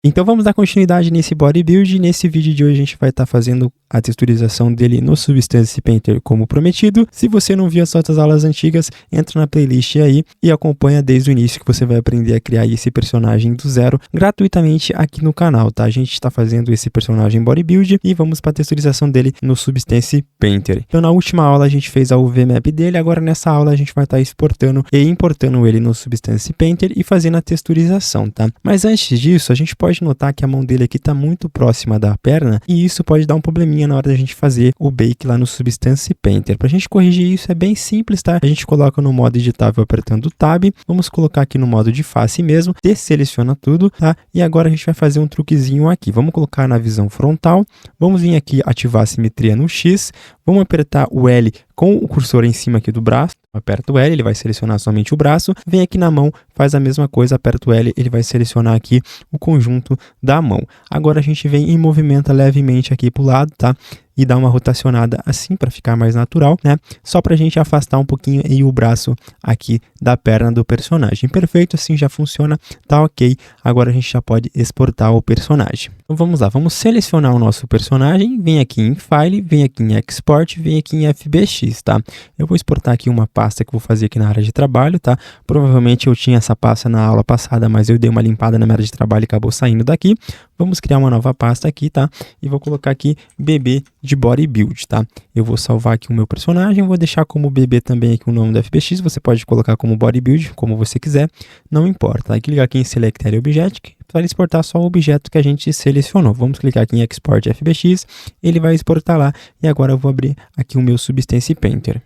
Então vamos dar continuidade nesse bodybuild. Nesse vídeo de hoje a gente vai estar fazendo a texturização dele no Substance Painter como prometido. Se você não viu as outras aulas antigas, entra na playlist aí e acompanha desde o início que você vai aprender a criar esse personagem do zero gratuitamente aqui no canal, tá? A gente está fazendo esse personagem bodybuild e vamos para a texturização dele no Substance Painter. Então na última aula a gente fez a UV Map dele, agora nessa aula a gente vai estar exportando e importando ele no Substance Painter e fazendo a texturização, tá? Mas antes disso, a gente pode notar que a mão dele aqui está muito próxima da perna e isso pode dar um probleminha na hora da gente fazer o bake lá no Substance Painter. Para a gente corrigir isso é bem simples, tá? A gente coloca no modo editável apertando o Tab, vamos colocar aqui no modo de face mesmo, deseleciona tudo, tá? E agora a gente vai fazer um truquezinho aqui. Vamos colocar na visão frontal, vamos vir aqui ativar a simetria no X, vamos apertar o L com o cursor em cima aqui do braço, aperta o L, ele vai selecionar somente o braço, vem aqui na mão, faz a mesma coisa, aperta o L, ele vai selecionar aqui o conjunto da mão. Agora a gente vem e movimenta levemente aqui para o lado, tá? E dá uma rotacionada assim para ficar mais natural, né? Só para a gente afastar um pouquinho aí o braço aqui da perna do personagem. Perfeito, assim já funciona, tá ok. Agora a gente já pode exportar o personagem. Então vamos lá, vamos selecionar o nosso personagem, vem aqui em File, vem aqui em Export, vem aqui em FBX, tá? Eu vou exportar aqui uma pasta que eu vou fazer aqui na área de trabalho, tá? Provavelmente eu tinha essa pasta na aula passada, mas eu dei uma limpada na minha área de trabalho e acabou saindo daqui. Vamos criar uma nova pasta aqui, tá? E vou colocar aqui BB de bodybuild, tá? Eu vou salvar aqui o meu personagem, vou deixar como BB também aqui o nome do FBX, você pode colocar como bodybuild, como você quiser, não importa. Aí clicar aqui em Select Area Object, para exportar só o objeto que a gente selecionou. Vamos clicar aqui em Export FBX, ele vai exportar lá, e agora eu vou abrir aqui o meu Substance Painter.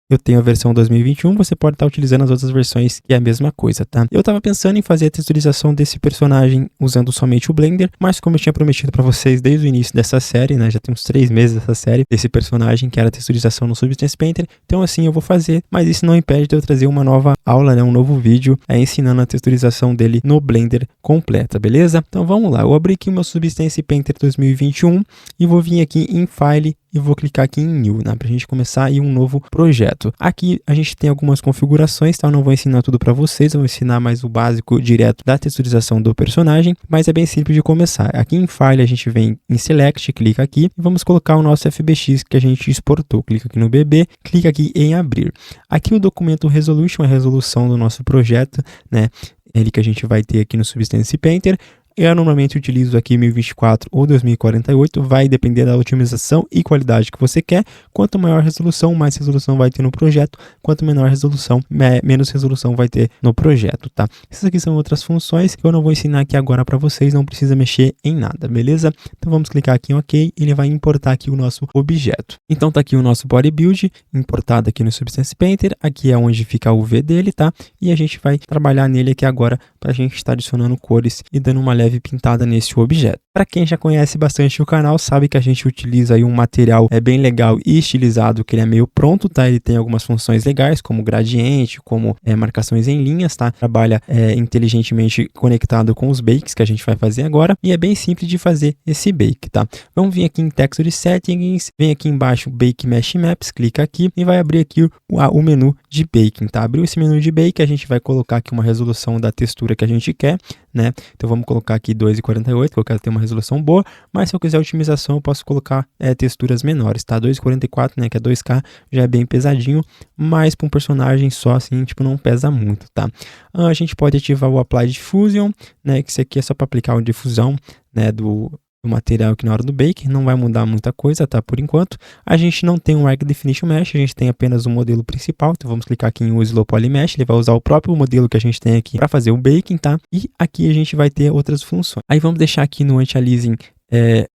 Eu tenho a versão 2021, você pode estar utilizando as outras versões que é a mesma coisa, tá? Eu estava pensando em fazer a texturização desse personagem usando somente o Blender, mas como eu tinha prometido para vocês desde o início dessa série, né? Já tem uns 3 meses essa série, desse personagem que era a texturização no Substance Painter, então assim eu vou fazer, mas isso não impede de eu trazer uma nova aula, né? Um novo vídeo ensinando a texturização dele no Blender completa, beleza? Então vamos lá, eu abri aqui o meu Substance Painter 2021 e vou vir aqui em File e vou clicar aqui em New, né, para a gente começar aí um novo projeto. Aqui a gente tem algumas configurações, tá? Eu não vou ensinar tudo para vocês, eu vou ensinar mais o básico direto da texturização do personagem, mas é bem simples de começar. Aqui em File a gente vem em Select, clica aqui e vamos colocar o nosso FBX que a gente exportou. Clica aqui no BB, clica aqui em Abrir. Aqui o documento Resolution é a resolução do nosso projeto, né? Ele que a gente vai ter aqui no Substance Painter. Eu normalmente utilizo aqui 1024 ou 2048, vai depender da otimização e qualidade que você quer. Quanto maior a resolução, mais resolução vai ter no projeto. Quanto menor a resolução, menos resolução vai ter no projeto, tá? Essas aqui são outras funções que eu não vou ensinar aqui agora para vocês, não precisa mexer em nada, beleza? Então vamos clicar aqui em OK, ele vai importar aqui o nosso objeto. Então tá aqui o nosso bodybuild, importado aqui no Substance Painter, aqui é onde fica o V dele, tá? E a gente vai trabalhar nele aqui agora para a gente estar adicionando cores e dando uma leve pintada nesse objeto. Para quem já conhece bastante o canal, sabe que a gente utiliza aí um material bem legal e estilizado, que ele é meio pronto, tá? Ele tem algumas funções legais, como gradiente, como marcações em linhas, tá? Trabalha inteligentemente conectado com os bakes que a gente vai fazer agora, e é bem simples de fazer esse bake, tá? Vamos vir aqui em Texture Settings, vem aqui embaixo Bake Mesh Maps, clica aqui e vai abrir aqui o menu de baking, tá? Abriu esse menu de bake, a gente vai colocar aqui uma resolução da textura que a gente quer, né? Então vamos colocar aqui 2,48, que eu quero ter uma resolução boa, mas se eu quiser otimização eu posso colocar texturas menores, tá? 2,44, né, que é 2K, já é bem pesadinho, mas para um personagem só assim, tipo, não pesa muito, tá? A gente pode ativar o Apply Diffusion, né, que isso aqui é só para aplicar uma difusão, né, do material aqui na hora do bake, não vai mudar muita coisa, tá? Por enquanto, a gente não tem um High Definition Mesh, a gente tem apenas um modelo principal, então vamos clicar aqui em o Slow Poly Mesh, ele vai usar o próprio modelo que a gente tem aqui para fazer o baking, tá? E aqui a gente vai ter outras funções. Aí vamos deixar aqui no Anti-Aliasing,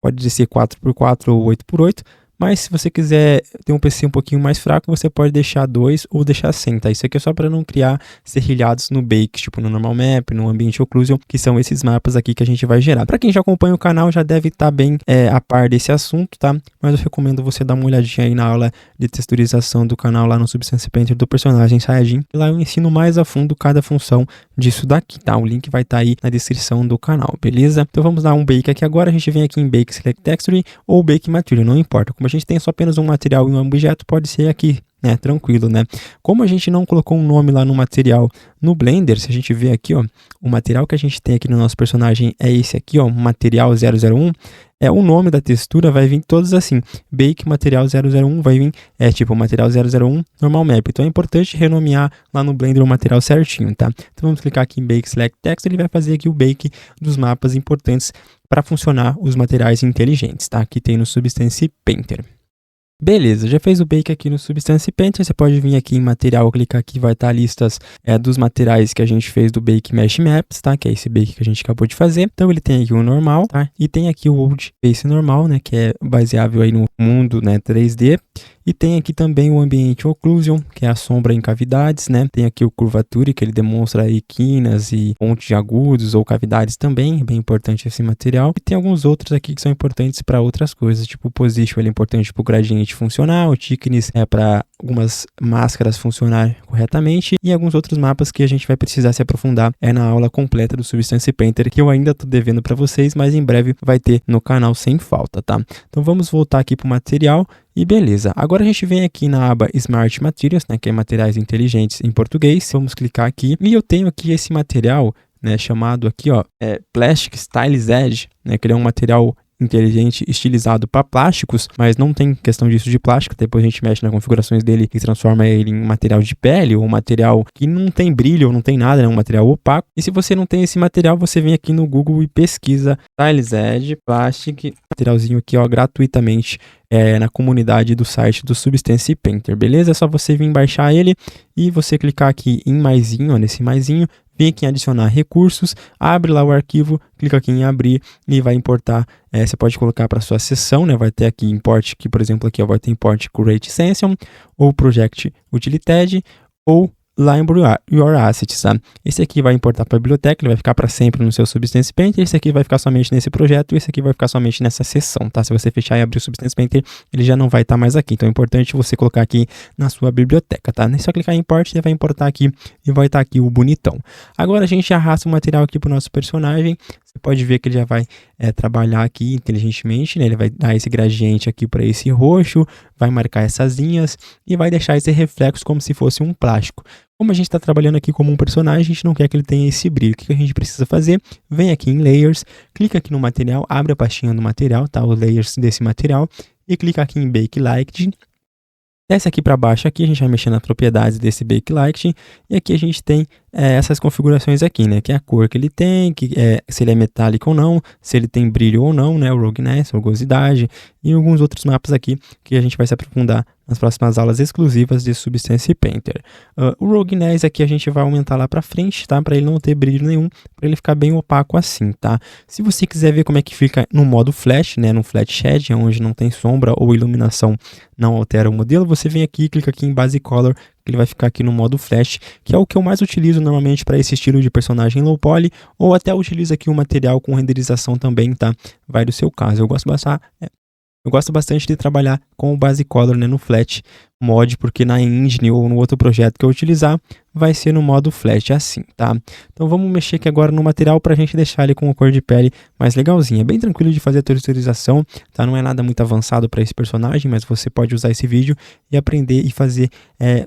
pode ser 4x4 ou 8x8, mas se você quiser ter um PC um pouquinho mais fraco, você pode deixar 2 ou deixar 100, tá? Isso aqui é só para não criar serrilhados no Bake, tipo no Normal Map, no Ambient Occlusion, que são esses mapas aqui que a gente vai gerar. Para quem já acompanha o canal, já deve estar bem a par desse assunto, tá? Mas eu recomendo você dar uma olhadinha aí na aula de texturização do canal lá no Substance Painter do personagem Saiyajin. Lá eu ensino mais a fundo cada função disso daqui, tá? O link vai estar aí na descrição do canal, beleza? Então vamos dar um Bake aqui agora, a gente vem aqui em Bake Select Texture ou Bake Material, não importa. Como a gente tem só apenas um material e um objeto, pode ser aqui né, tranquilo, né? Como a gente não colocou um nome lá no material no Blender, se a gente ver aqui, ó, o material que a gente tem aqui no nosso personagem é esse aqui, ó, material 001, o nome da textura vai vir todos assim, Bake material 001, vai vir, tipo, material 001 normal map. Então é importante renomear lá no Blender o material certinho, tá? Então vamos clicar aqui em Bake Select Text, ele vai fazer aqui o bake dos mapas importantes para funcionar os materiais inteligentes, tá? Que tem no Substance Painter. Beleza, já fez o bake aqui no Substance Painter, você pode vir aqui em material, clicar aqui, vai estar listas dos materiais que a gente fez do Bake Mesh Maps, tá? Que é esse bake que a gente acabou de fazer. Então ele tem aqui o normal, tá? E tem aqui o Old Base normal, né? Que é baseável aí no mundo, né? 3D. E tem aqui também o Ambient Occlusion, que é a sombra em cavidades, né? Tem aqui o Curvature, que ele demonstra aí quinas e pontos agudos ou cavidades também, é bem importante esse material. E tem alguns outros aqui que são importantes para outras coisas, tipo o Position, ele é importante para o gradiente funcionar, o Thickness é para algumas máscaras funcionar corretamente, e alguns outros mapas que a gente vai precisar se aprofundar na aula completa do Substance Painter, que eu ainda tô devendo para vocês, mas em breve vai ter no canal sem falta, tá? Então vamos voltar aqui para o material. E beleza, agora a gente vem aqui na aba Smart Materials, né, que é materiais inteligentes em português. Vamos clicar aqui e eu tenho aqui esse material, né, chamado aqui, ó, Plastic Styles Edge, né, que ele é um material inteligente estilizado para plásticos, mas não tem questão disso de plástico. Depois a gente mexe nas configurações dele e transforma ele em material de pele ou material que não tem brilho ou não tem nada, né? Um material opaco. E se você não tem esse material, você vem aqui no Google e pesquisa Styles Edge Plastic, materialzinho aqui, ó, gratuitamente na comunidade do site do Substance Painter, beleza? É só você vir baixar ele e você clicar aqui em maisinho, ó, nesse maisinho, vem aqui em adicionar recursos, abre lá o arquivo, clica aqui em abrir e vai importar. Você pode colocar para sua seção, né? Vai ter aqui import, que por exemplo aqui ó, vai ter import Curate Session, ou Project Utility, ou Library Your Assets, tá? Esse aqui vai importar para a biblioteca, ele vai ficar para sempre no seu Substance Painter, esse aqui vai ficar somente nesse projeto, e esse aqui vai ficar somente nessa seção, tá? Se você fechar e abrir o Substance Painter, ele já não vai estar mais aqui, então é importante você colocar aqui na sua biblioteca, tá? É só clicar em Import, ele vai importar aqui e vai estar aqui o bonitão. Agora a gente arrasta o material aqui para o nosso personagem, você pode ver que ele já vai trabalhar aqui inteligentemente, né? Ele vai dar esse gradiente aqui para esse roxo, vai marcar essas linhas e vai deixar esse reflexo como se fosse um plástico. Como a gente está trabalhando aqui como um personagem, a gente não quer que ele tenha esse brilho. O que a gente precisa fazer? Vem aqui em Layers, clica aqui no material, abre a pastinha do material, tá? Os layers desse material, e clica aqui em Bake Lighting. Desce aqui para baixo, aqui a gente vai mexer nas propriedades desse Bake Lighting, e aqui a gente tem essas configurações aqui, né, que é a cor que ele tem, se ele é metálico ou não, se ele tem brilho ou não, né, o Roughness, rugosidade, e alguns outros mapas aqui que a gente vai se aprofundar nas próximas aulas exclusivas de Substance Painter. O Roughness aqui a gente vai aumentar lá para frente, tá, para ele não ter brilho nenhum, para ele ficar bem opaco assim, tá. Se você quiser ver como é que fica no modo Flash, né, no Flat Shade, onde não tem sombra ou iluminação não altera o modelo, você vem aqui, clica aqui em Base Color, que ele vai ficar aqui no modo Flash, que é o que eu mais utilizo normalmente para esse estilo de personagem low poly, ou até utilizo aqui o material com renderização também, tá? Vai do seu caso. Eu gosto bastante de trabalhar com o Base Color, né, no Flat Mod, porque na engine ou no outro projeto que eu utilizar, vai ser no modo Flat assim, tá? Então vamos mexer aqui agora no material para a gente deixar ele com a cor de pele mais legalzinha. É bem tranquilo de fazer a texturização, tá? Não é nada muito avançado para esse personagem, mas você pode usar esse vídeo e aprender e fazer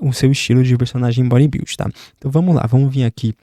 o seu estilo de personagem bodybuild, tá? Então vamos lá, vamos vir aqui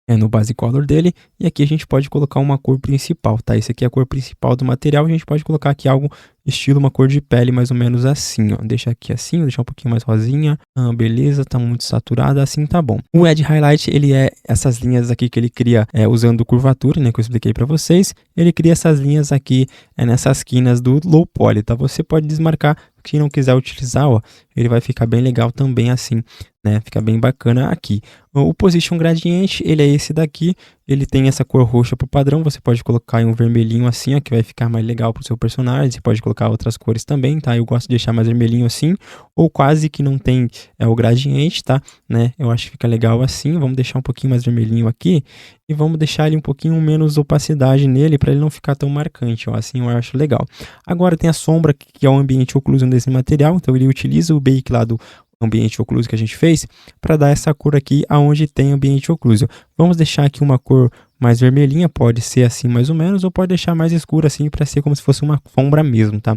no base color dele, e aqui a gente pode colocar uma cor principal, tá? Esse aqui é a cor principal do material, a gente pode colocar aqui algo estilo uma cor de pele mais ou menos assim, ó. Deixa aqui assim, deixar um pouquinho mais rosinha. Beleza, tá muito saturada, assim tá bom. O Edge Highlight, ele é essas linhas aqui que ele cria usando curvatura, né, que eu expliquei para vocês. Ele cria essas linhas aqui nessas quinas do Low Poly, tá? Você pode desmarcar, quem não quiser utilizar, ó, ele vai ficar bem legal também assim, né? Fica bem bacana aqui. O Position Gradient, ele é esse daqui, ele tem essa cor roxa pro padrão, você pode colocar em um vermelhinho assim, ó, que vai ficar mais legal pro seu personagem. Você pode colocar outras cores também, tá? Eu gosto de deixar mais vermelhinho assim, ou quase que não tem o gradiente, tá? Né? Eu acho que fica legal assim. Vamos deixar um pouquinho mais vermelhinho aqui e vamos deixar ele um pouquinho menos opacidade nele para ele não ficar tão marcante, ó. Assim eu acho legal. Agora tem a sombra, que é o ambiente occlusion desse material, então ele utiliza o bake lá do ambiente occlusion que a gente fez para dar essa cor aqui aonde tem ambiente occlusion. Vamos deixar aqui uma cor mais vermelhinha, pode ser assim mais ou menos, ou pode deixar mais escura assim para ser como se fosse uma sombra mesmo, tá?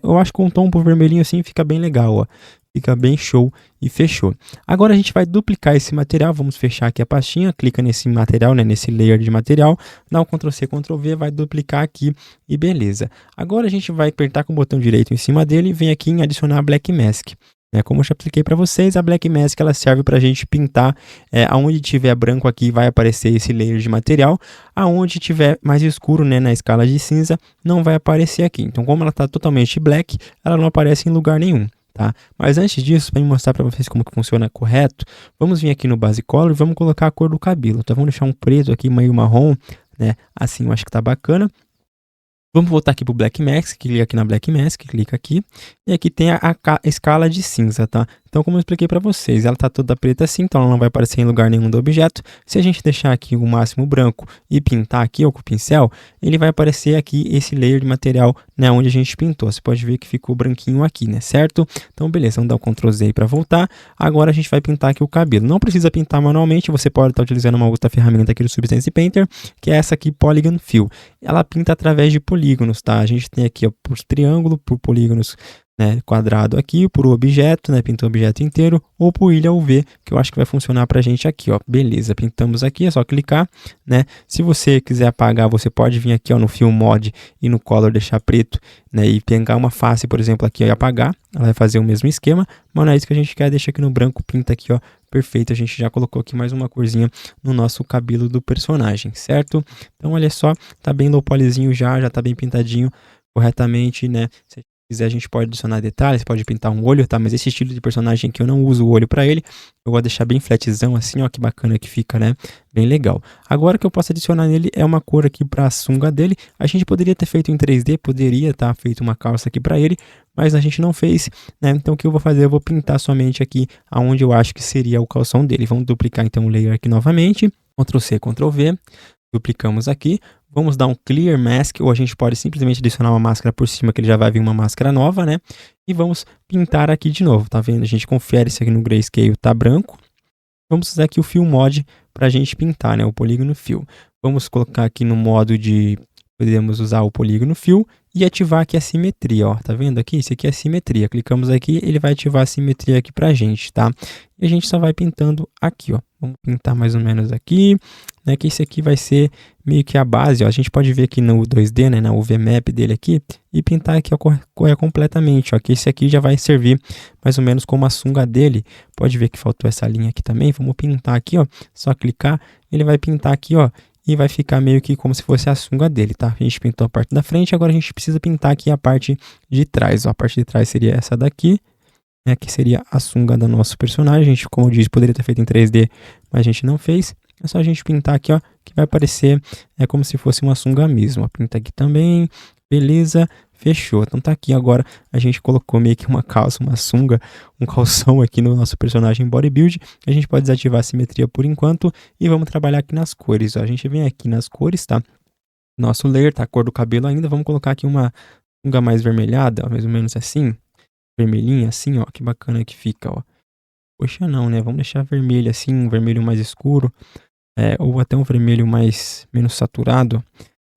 Eu acho que um tom pro vermelhinho assim fica bem legal, ó. fica bem show e fechou. Agora a gente vai duplicar esse material, vamos fechar aqui a pastinha, clica nesse material, né, nesse layer de material, dá um Ctrl+C, Ctrl+V, vai duplicar aqui e beleza. Agora a gente vai apertar com o botão direito em cima dele e vem aqui em adicionar Black Mask. Como eu já expliquei para vocês, a Black Mask ela serve para a gente pintar, aonde tiver branco aqui vai aparecer esse layer de material, aonde tiver mais escuro, né, na escala de cinza, não vai aparecer aqui. Então como ela está totalmente black, ela não aparece em lugar nenhum. Tá? Mas antes disso, para mostrar para vocês como que funciona correto, vamos vir aqui no Base Color e vamos colocar a cor do cabelo. Então vamos deixar um preto aqui, meio marrom, né? Assim eu acho que tá bacana. Vamos voltar aqui para o Black Mask, clica aqui na Black Mask, clica aqui, e aqui tem a escala de cinza, tá? Então, como eu expliquei para vocês, ela tá toda preta assim, então ela não vai aparecer em lugar nenhum do objeto. Se a gente deixar aqui o máximo branco e pintar aqui ó, com o pincel, ele vai aparecer aqui esse layer de material, né, onde a gente pintou. Você pode ver que ficou branquinho aqui, né, certo? Então, beleza, vamos dar um Ctrl Z para voltar. Agora a gente vai pintar aqui o cabelo. Não precisa pintar manualmente, você pode estar utilizando uma outra ferramenta aqui do Substance Painter, que é essa aqui, Polygon Fill. Ela pinta através de polígonos, tá? A gente tem aqui ó, por triângulo, por polígonos, né, quadrado aqui, por objeto, né, pintou o objeto inteiro, ou por ilha UV, que eu acho que vai funcionar pra gente aqui, ó, beleza, pintamos aqui, é só clicar, né, se você quiser apagar, você pode vir aqui, ó, no Fill Mode e no Color deixar preto, né, e pegar uma face, por exemplo, aqui ó, e apagar, ela vai fazer o mesmo esquema, mas não é isso que a gente quer, deixa aqui no branco, pinta aqui, ó, perfeito, a gente já colocou aqui mais uma corzinha no nosso cabelo do personagem, certo? Então, olha só, tá bem low polyzinho já tá bem pintadinho corretamente, né, se quiser a gente pode adicionar detalhes, pode pintar um olho, tá? Mas esse estilo de personagem aqui eu não uso o olho para ele, eu vou deixar bem flatzão assim, ó, que bacana que fica, né? Bem legal. Agora que eu posso adicionar nele é uma cor aqui para a sunga dele, a gente poderia ter feito em 3D, poderia tá feito uma calça aqui para ele, mas a gente não fez, né? Então o que eu vou fazer, eu vou pintar somente aqui aonde eu acho que seria o calção dele. Vamos duplicar então o layer aqui novamente, Ctrl+C, Ctrl+V, duplicamos aqui. Vamos dar um Clear Mask, ou a gente pode simplesmente adicionar uma máscara por cima, que ele já vai vir uma máscara nova, né? E vamos pintar aqui de novo, tá vendo? A gente confere se aqui no Grayscale tá branco. Vamos usar aqui o Fill Mode para a gente pintar, né? O Polígono Fill. Vamos colocar aqui no modo de... Podemos usar o Polígono Fill e ativar aqui a simetria, ó. Tá vendo aqui? Isso aqui é simetria. Clicamos aqui, ele vai ativar a simetria aqui pra gente, tá? E a gente só vai pintando aqui, ó. Vamos pintar mais ou menos aqui, né? Que esse aqui vai ser meio que a base, ó. A gente pode ver aqui no 2D, né? Na UV Map dele aqui e pintar aqui, ó, completamente, ó. Que esse aqui já vai servir mais ou menos como a sunga dele. Pode ver que faltou essa linha aqui também. Vamos pintar aqui, ó. Só clicar, ele vai pintar aqui, ó. E vai ficar meio que como se fosse a sunga dele, tá? A gente pintou a parte da frente, agora a gente precisa pintar aqui a parte de trás, ó. A parte de trás seria essa daqui, né? Que seria a sunga do nosso personagem. A gente, como eu disse, poderia ter feito em 3D, mas a gente não fez. É só a gente pintar aqui, ó, que vai aparecer como se fosse uma sunga mesmo. Ó, pinta aqui também, beleza, fechou. Então tá aqui agora, a gente colocou meio que uma calça, uma sunga, um calção aqui no nosso personagem Bodybuild. A gente pode desativar a simetria por enquanto e vamos trabalhar aqui nas cores, ó. A gente vem aqui nas cores, tá? Nosso layer, tá? A cor do cabelo ainda. Vamos colocar aqui uma sunga mais vermelhada, ó, mais ou menos assim. Vermelhinha assim, ó, que bacana que fica, ó. Poxa, não, né? Vamos deixar vermelho assim, um vermelho mais escuro. Ou até um vermelho menos saturado.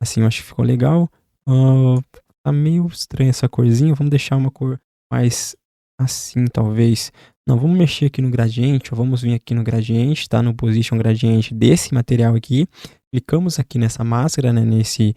Assim, eu acho que ficou legal. Tá meio estranha essa corzinha. Vamos deixar uma cor mais assim, talvez. Não, vamos mexer aqui no gradiente. Ó, vamos vir aqui no gradiente, tá? No Position Gradiente desse material aqui. Clicamos aqui nessa máscara, né? Nesse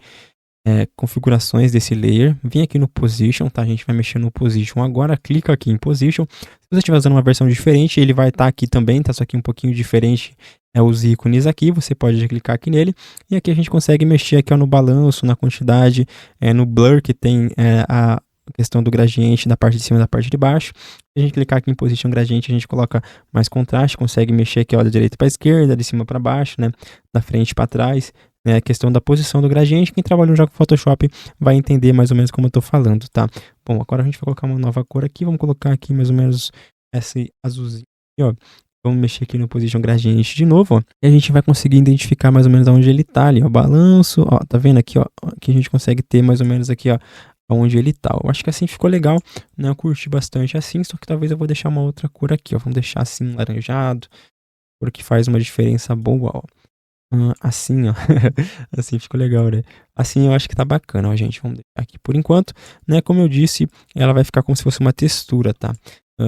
configurações desse layer. Vem aqui no Position, tá? A gente vai mexer no Position agora. Clica aqui em Position. Se você estiver usando uma versão diferente, ele vai estar aqui também, tá? Só que um pouquinho diferente os ícones aqui. Você pode clicar aqui nele. E aqui a gente consegue mexer aqui, ó, no balanço, na quantidade, no blur, que tem a questão do gradiente da parte de cima e da parte de baixo. Se a gente clicar aqui em Position Gradiente, a gente coloca mais contraste, consegue mexer aqui, ó, da direita para a esquerda, de cima para baixo, né? Da frente para trás. A questão da posição do gradiente, quem trabalhou já com Photoshop vai entender mais ou menos como eu estou falando, tá? Bom, agora a gente vai colocar uma nova cor aqui, vamos colocar aqui mais ou menos esse azulzinho aqui, ó. Vamos mexer aqui no Position Gradiente de novo, ó. E a gente vai conseguir identificar mais ou menos onde ele tá ali, ó. Balanço, ó, tá vendo aqui, ó? Aqui a gente consegue ter mais ou menos aqui, ó, onde ele tá. Eu acho que assim ficou legal, né? Eu curti bastante assim, só que talvez eu vou deixar uma outra cor aqui, ó. Vamos deixar assim, laranjado, cor que faz uma diferença boa, ó. Assim, ó. Assim ficou legal, né? Assim eu acho que tá bacana, ó, gente. Vamos deixar aqui por enquanto, né? Como eu disse, ela vai ficar como se fosse uma textura, tá?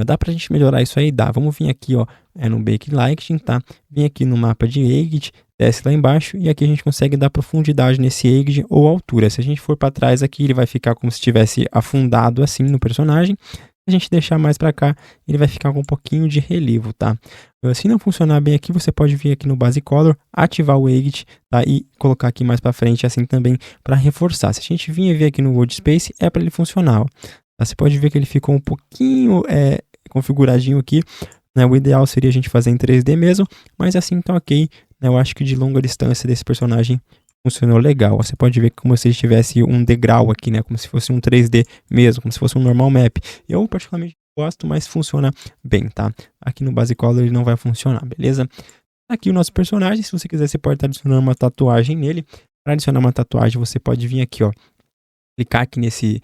Dá pra gente melhorar isso aí? Dá. Vamos vir aqui, ó, no Backlighting, tá? Vem aqui no mapa de Aged, desce lá embaixo e aqui a gente consegue dar profundidade nesse Aged ou altura. Se a gente for para trás aqui, ele vai ficar como se estivesse afundado assim no personagem. Se a gente deixar mais para cá, ele vai ficar com um pouquinho de relevo, tá? Se não funcionar bem aqui, você pode vir aqui no Base Color, ativar o Aged, tá? E colocar aqui mais para frente, assim também, para reforçar. Se a gente vir ver aqui no World Space, é para ele funcionar, ó. Tá? Você pode ver que ele ficou um pouquinho configuradinho aqui, né? O ideal seria a gente fazer em 3D mesmo, mas assim tá ok, né? Eu acho que de longa distância desse personagem funcionou legal. Você pode ver como se tivesse um degrau aqui, né? Como se fosse um 3D mesmo, como se fosse um normal map. Eu particularmente gosto, mas funciona bem, tá? Aqui no Base Color ele não vai funcionar, beleza? Aqui o nosso personagem, se você quiser, você pode estar adicionando uma tatuagem nele. Para adicionar uma tatuagem, você pode vir aqui, ó, clicar aqui nesse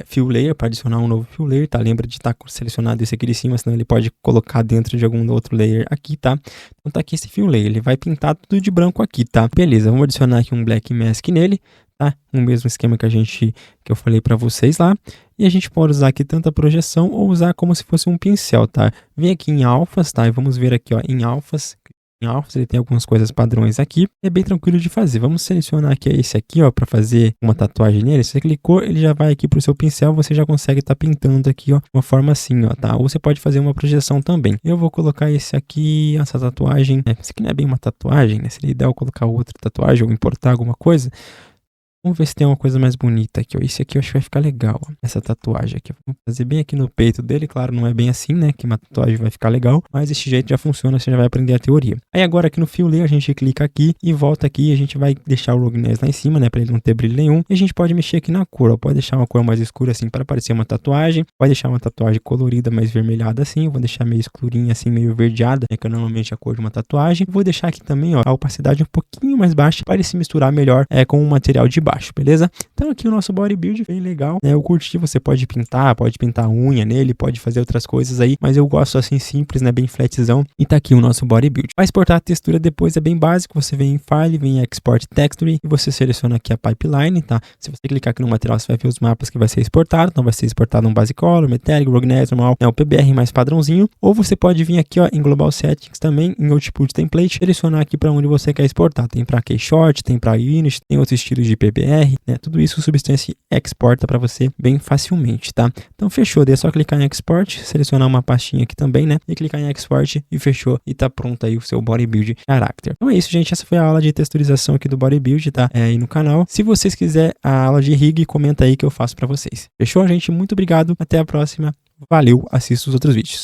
Fill Layer para adicionar um novo Fill Layer, tá? Lembra de estar selecionado esse aqui de cima, senão ele pode colocar dentro de algum outro layer aqui, tá? Então tá aqui esse Fill Layer, ele vai pintar tudo de branco aqui, tá? Beleza, vamos adicionar aqui um Black Mask nele, tá? O mesmo esquema que eu falei para vocês lá. E a gente pode usar aqui tanto a projeção ou usar como se fosse um pincel, tá? Vem aqui em alfas, tá? E vamos ver aqui, ó, em alfas. Em alfas ele tem algumas coisas padrões aqui, é bem tranquilo de fazer. Vamos selecionar aqui esse aqui, ó, para fazer uma tatuagem nele. Se você clicou, ele já vai aqui pro seu pincel, você já consegue estar pintando aqui, ó, de uma forma assim, ó, tá? Ou você pode fazer uma projeção também. Eu vou colocar esse aqui, essa tatuagem, né? Isso aqui não é bem uma tatuagem, né? Seria ideal colocar outra tatuagem ou importar alguma coisa. Vamos ver se tem uma coisa mais bonita aqui, ó. Esse aqui eu acho que vai ficar legal, ó. Essa tatuagem aqui. Vamos fazer bem aqui no peito dele. Claro, não é bem assim, né? Que uma tatuagem vai ficar legal. Mas esse jeito já funciona, você já vai aprender a teoria. Aí agora aqui no Fill Layer, a gente clica aqui e volta aqui. E a gente vai deixar o Rogue Ness lá em cima, né? Pra ele não ter brilho nenhum. E a gente pode mexer aqui na cor, ó. Pode deixar uma cor mais escura assim para parecer uma tatuagem. Pode deixar uma tatuagem colorida, mais vermelhada assim. Vou deixar meio escurinha assim, meio verdeada, né? Que é normalmente a cor de uma tatuagem. Vou deixar aqui também, ó, a opacidade um pouquinho mais baixa para ele se misturar melhor com o material de baixo, beleza? Então aqui o nosso body build bem legal, né? Eu curti, você pode pintar a unha nele, pode fazer outras coisas aí, mas eu gosto assim simples, né? Bem flatzão. E tá aqui o nosso body build. Para exportar a textura depois é bem básico, você vem em File, vem em Export Texture e você seleciona aqui a pipeline, tá? Se você clicar aqui no material, você vai ver os mapas que vai ser exportado. Então vai ser exportado um Base Color, Metallic, Rogue Ness, normal, né? O PBR mais padrãozinho. Ou você pode vir aqui, ó, em Global Settings também, em Output Template, selecionar aqui para onde você quer exportar. Tem para Keyshot, tem para Unity, tem outros estilos de PBR, né? Tudo isso o Substance exporta para você bem facilmente, tá? Então fechou, daí é só clicar em Export, selecionar uma pastinha aqui também, né? E clicar em Export e fechou e tá pronto aí o seu Body Build Character. Então é isso, gente, essa foi a aula de texturização aqui do Body Build, tá? Aí no canal. Se vocês quiserem a aula de rig, comenta aí que eu faço para vocês. Fechou, gente? Muito obrigado, até a próxima. Valeu, assista os outros vídeos.